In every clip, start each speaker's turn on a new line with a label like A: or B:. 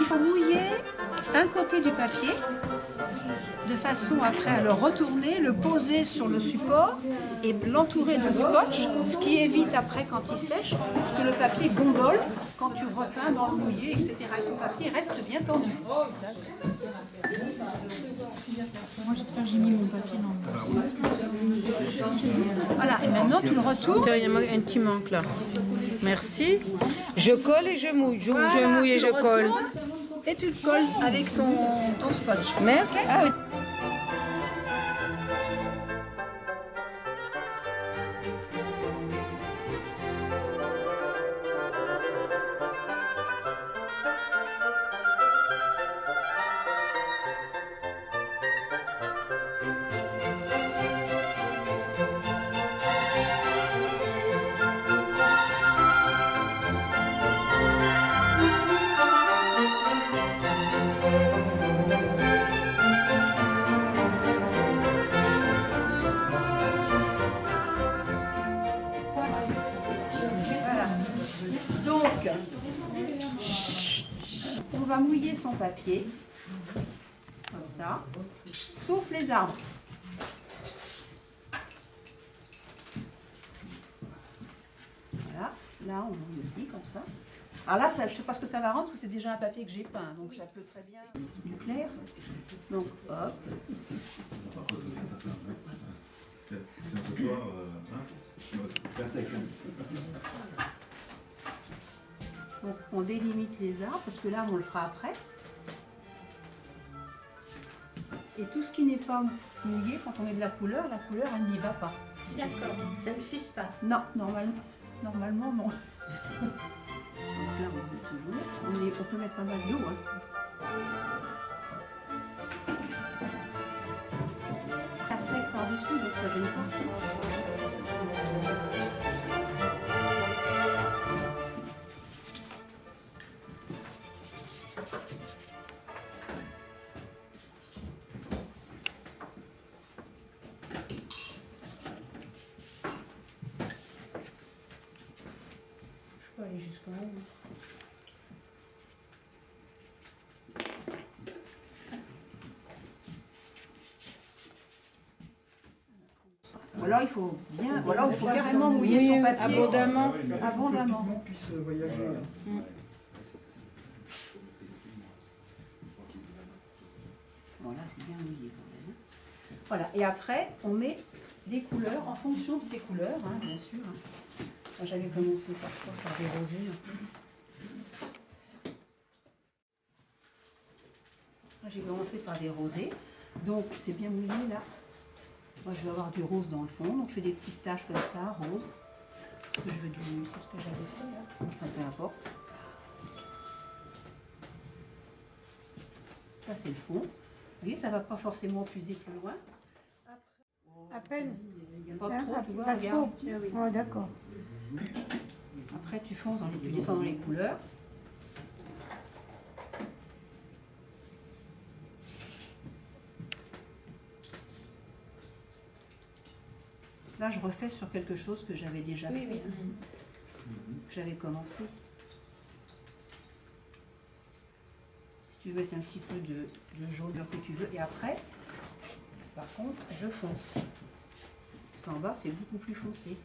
A: faut mouiller un côté du papier de façon après à le retourner, le poser sur le support et l'entourer de scotch, ce qui évite après quand il sèche que le papier gondole quand tu repeins dans le mouillé, etc. Et ton papier reste bien tendu.
B: Moi j'espère que j'ai mis mon papier dans le...
A: Voilà, et maintenant tu le retournes.
B: Il y a un petit manque là. Merci. Je colle et je mouille. Je
A: Voilà,
B: mouille et
A: tu
B: je
A: le
B: colle.
A: retournes et tu le colles avec ton scotch.
B: Merci. Ah oui.
A: Voilà. Donc, on va mouiller son papier, comme ça, sauf les arbres. Voilà, là on mouille aussi, comme ça. Alors là, ça, je ne sais pas ce que ça va rendre, parce que c'est déjà un papier que j'ai peint, donc ça peut très bien du clair. Donc, hop.
C: Si on se voit, pas sec.
A: Donc, on délimite les arbres, parce que là, on le fera après. Et tout ce qui n'est pas mouillé, quand on met de la couleur, elle n'y va pas. Si c'est ça.
D: Ça ne fuse pas.
A: Non, normalement, non. Donc là, on met toujours. On peut mettre pas mal d'eau. Ça sec par-dessus, donc ça gêne pas. Je peux aller jusqu'en haut. Alors il faut bien, voilà, il faut carrément mouiller son papier
B: Abondamment.
A: abondamment.
E: Qu'on puisse voyager.
A: Voilà, c'est bien mouillé quand même. Voilà, et après on met des couleurs en fonction de ces couleurs, bien sûr. Moi, j'avais commencé parfois par des rosés. Moi, j'ai commencé par des rosés, donc c'est bien mouillé là. Moi je vais avoir du rose dans le fond, donc je fais des petites taches comme ça, rose. Ce que je veux dire, c'est ce que j'avais fait là, enfin peu importe. Ça c'est le fond. Vous voyez, ça ne va pas forcément puiser plus loin.
F: À peine.
A: Pas trop, tu vois,
F: Pas
A: regarde.
F: trop. Oh, d'accord.
A: Après tu fonces, tu descends dans les couleurs. Là, je refais sur quelque chose que j'avais déjà fait, que j'avais commencé. Si tu veux mettre un petit peu de jaune que tu veux, et après, par contre, je fonce. Parce qu'en bas, c'est beaucoup plus foncé.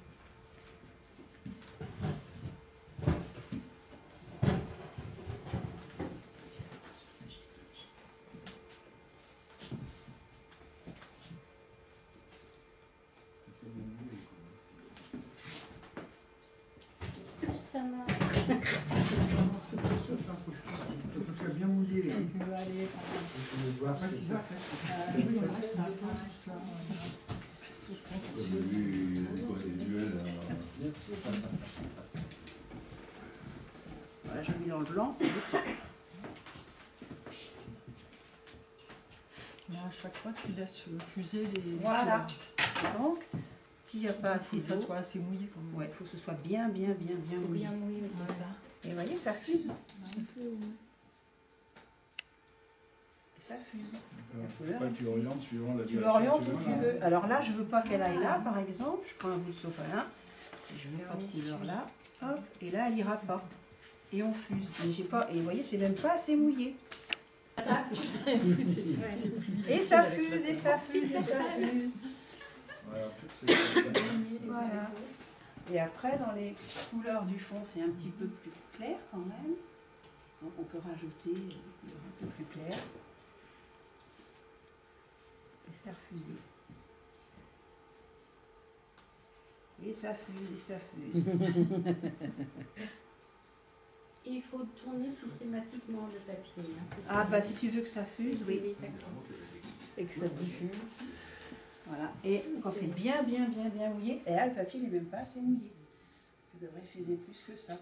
D: Justement.
E: Ça fait bien mouillé. Après, si ça sèche.
A: Voilà, j'ai mis dans le blanc.
B: Là, à chaque fois, tu laisses fuser les...
A: Voilà. Donc, s'il n'y a pas
B: Il faut
A: assez
B: que ça
A: d'eau,
B: soit assez mouillé quand même.
A: ouais, il faut que ce soit bien mouillé.
D: Bien mouillé au départ.
A: Et vous voyez, ça fuse. Et ça fuse. La couleur,
C: Tu orientes suivant la
A: tu l'orientes où tu veux. Alors là, je veux pas qu'elle aille là, par exemple. Je prends un bout de sopalin. Je veux pas de couleur là. Hop. Et là, elle ira pas. et on fuse. Mais j'ai pas, et vous voyez, c'est même pas assez mouillé. Et ça fuse, et ça fuse, et ça fuse. Voilà. Et après, dans les couleurs du fond, c'est un petit peu plus clair quand même. Donc on peut rajouter des couleurs un peu plus claires. Et faire fuser. Et ça fuse, et ça fuse.
D: Et il faut tourner systématiquement le papier. Hein, c'est ça.
A: Ah bah si tu veux que ça fuse, oui.
D: D'accord.
B: Et que ça diffuse.
A: Voilà. Et quand c'est bien mouillé, et là le papier n'est même pas assez mouillé. Ça devrait fuser plus que ça.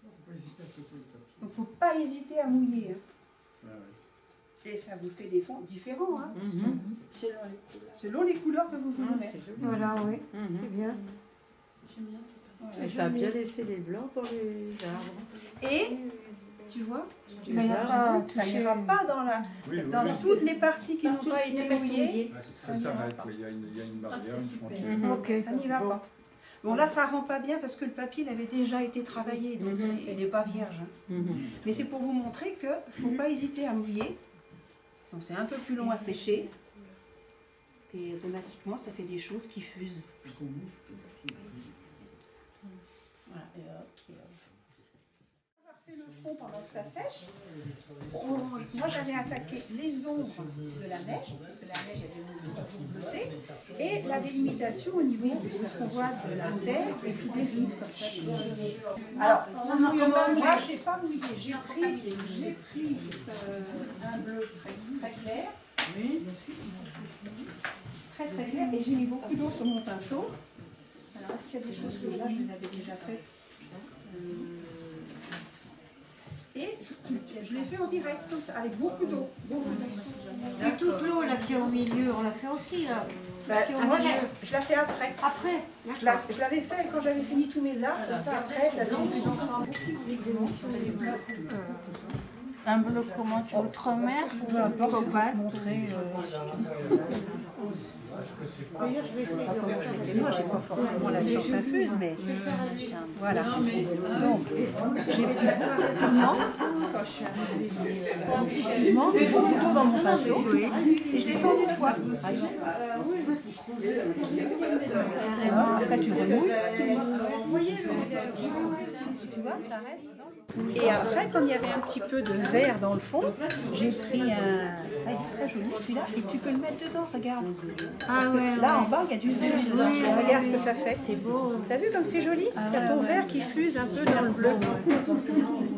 E: Faut pas hésiter à sauter le papier.
A: Donc faut pas hésiter à mouiller. Hein. Et ça vous fait des fonds différents, hein, selon les couleurs que vous voulez mettre.
F: Voilà, oui,
B: Mhm.
F: c'est bien.
D: J'aime bien, c'est pas
A: Voilà.
B: Et ça a bien laissé les blancs pour les arbres.
A: Et, tu vois,
F: Ça n'ira pas
A: ça
F: toucher.
A: n'ira pas dans, dans toutes les parties qui n'ont pas été mouillées.
C: C'est ça, il y a une barrière, une frontière.
B: Mhm.
F: Ok.
A: Ça n'y va pas. Bon là ça rend pas bien parce que le papier il avait déjà été travaillé, donc il n'est pas vierge. Hein.
B: Mhm.
A: Mais c'est pour vous montrer qu'il ne faut pas hésiter à mouiller. Donc c'est un peu plus long à sécher. Et automatiquement ça fait des choses qui fusent. Voilà, et hop, et hop. On va refaire le fond pendant que ça sèche. Moi j'avais attaqué les ombres de la neige, parce que la neige elle est toujours bleutée, et la délimitation au niveau de ce qu'on voit de la terre et puis des rives comme ça. Alors, moi je n'ai pas mouillé, j'ai pris un bleu très clair, très clair, et j'ai mis beaucoup d'eau sur mon pinceau. Alors est-ce qu'il y a des choses que là je les avais déjà faites? Et je l'ai fait en direct, comme ça, avec beaucoup d'eau.
F: Et toute l'eau là qui est au milieu, on l'a fait aussi là.
A: Moi, je la fais après.
F: Après,
A: Je l'avais fait quand j'avais fini tous mes arts, comme ça après, je l'avais mis ensemble.
F: un bleu comment tu outre-mer ou
A: Peu importe, c'est pour
F: cobalt.
A: montrer.
F: D'ailleurs, je vais essayer de refaire.
A: Et moi, j'ai pas forcément la science infuse, mais voilà. Donc, j'ai pris piment et beaucoup d'eau dans mon pinceau, et je l'ai fait en une fois. Après, tu remouilles. Tu vois, ça reste dans les... Et après, comme il y avait un petit peu de vert dans le fond, j'ai pris un... Ça, il est très joli celui-là, et tu peux le mettre dedans, regarde.
F: Ah ouais,
A: Là, en bas, il y a du vert dedans.
F: Oui,
A: Regarde ce que ça fait.
F: c'est beau.
A: T'as vu comme c'est joli? T'as ton vert qui fuse un peu dans le bleu.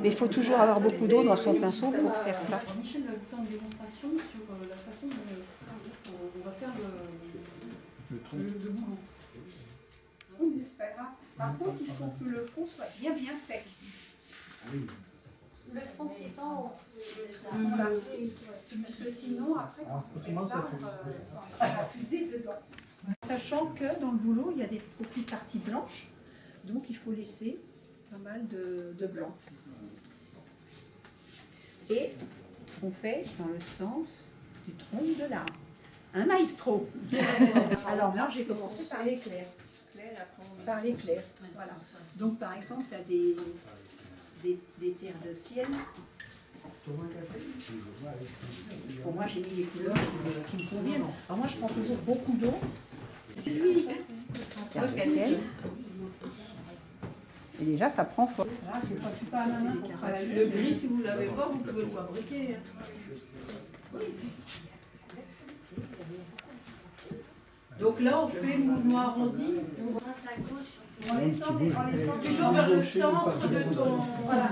A: Mais il faut toujours avoir beaucoup d'eau dans son pinceau pour faire ça.
G: Michel va faire une démonstration sur la façon dont on va faire le moulon.
A: Oui, mais c'est pas grave. Par contre, il faut que le fond soit bien sec.
D: Le fond qui est en haut.
A: Voilà. Parce que sinon, après, quand on fait l'arbre, on va fuser dedans. Sachant que dans le boulot, il y a beaucoup de parties blanches, donc il faut laisser pas mal de blanc. Et on fait dans le sens du tronc de l'arbre. Un maestro. Alors là, j'ai commencé par les clairs. Par les clairs, voilà. Donc par exemple, tu as des terres de sienne. Pour moi, j'ai mis les couleurs qui me conviennent. Alors moi, je prends toujours beaucoup d'eau. C'est lui. Terre de sienne. Et déjà, ça prend fort. Là, je ne suis pas à la main pour travailler.
G: Le gris, si vous ne l'avez pas, vous pouvez le fabriquer. Donc là, on fait le mouvement arrondi.
A: En laissant
G: Toujours vers le centre de ton...
A: Voilà.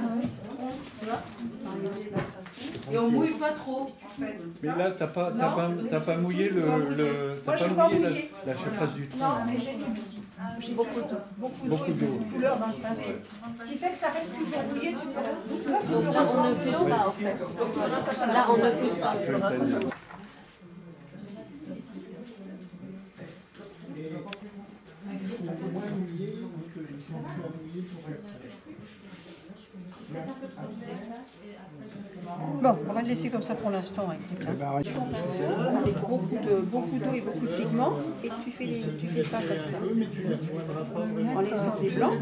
G: Et on mouille pas trop, en fait.
C: Mais là, t'as pas mouillé
A: Moi, j'ai pas mouillé.
C: la surface du tronc.
A: Non, mais j'ai beaucoup d'eau. Beaucoup d'eau. De couleur dans le pinceau. Ce qui fait que ça reste toujours mouillé.
D: Donc là, on ne fuse pas en fait. Là, on ne fuse pas.
E: Il faut un peu moins mouillé, donc ils sont plus à mouiller pour être.
A: Bon, on va le laisser comme ça pour l'instant. Écoute, hein. Avec beaucoup d'eau et beaucoup de pigments, et tu fais ça comme ça. En laissant des blancs.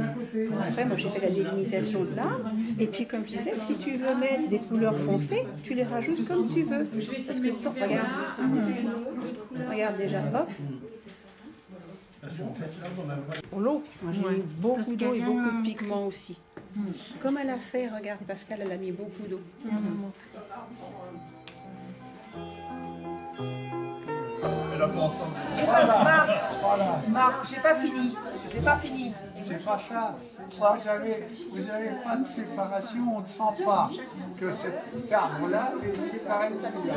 A: Après, moi j'ai fait la délimitation de l'arbre. Et puis, comme je disais, si tu veux mettre des couleurs foncées, tu les rajoutes comme tu veux. Parce que, regarde déjà, hop. Pour l'eau, moi j'ai mis beaucoup d'eau et beaucoup de pigments aussi. Comme elle a fait, regarde, Pascal, elle a mis beaucoup d'eau. Marc, j'ai pas fini. J'ai pas fini.
E: C'est pas ça. Vous avez pas de séparation, on ne sent pas que cet arbre-là est séparé de celui-là.